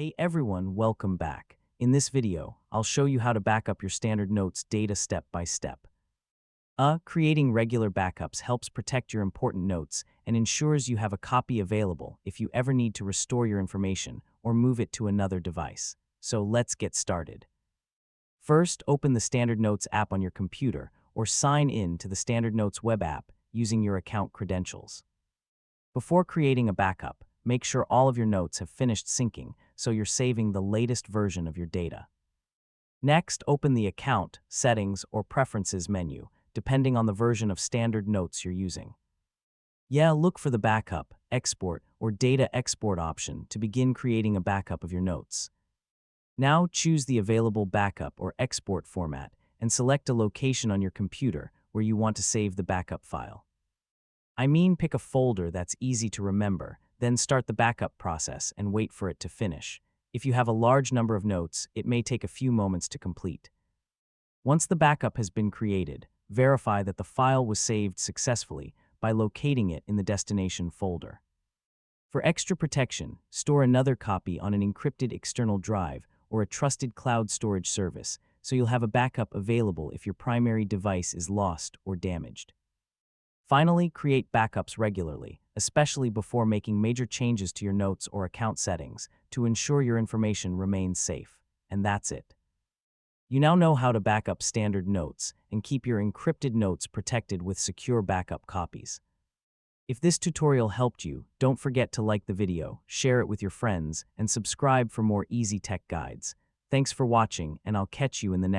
Hey everyone, welcome back. In this video, I'll show you how to back up your standard notes data step by step. Creating regular backups helps protect your important notes and ensures you have a copy available if you ever need to restore your information or move it to another device. So let's get started. First, open the Standard Notes app on your computer or sign in to the Standard Notes web app using your account credentials. Before creating a backup, make sure all of your notes have finished syncing so you're saving the latest version of your data. Next, open the Account, Settings, or Preferences menu, depending on the version of Standard Notes you're using. Look for the Backup, Export, or Data Export option to begin creating a backup of your notes. Now choose the available backup or export format and select a location on your computer where you want to save the backup file. Pick a folder that's easy to remember, then start the backup process and wait for it to finish. If you have a large number of notes, it may take a few moments to complete. Once the backup has been created, verify that the file was saved successfully by locating it in the destination folder. For extra protection, store another copy on an encrypted external drive or a trusted cloud storage service, so you'll have a backup available if your primary device is lost or damaged. Finally, create backups regularly, especially before making major changes to your notes or account settings, to ensure your information remains safe. And that's it. You now know how to back up standard notes and keep your encrypted notes protected with secure backup copies. If this tutorial helped you, don't forget to like the video, share it with your friends, and subscribe for more easy tech guides. Thanks for watching, and I'll catch you in the next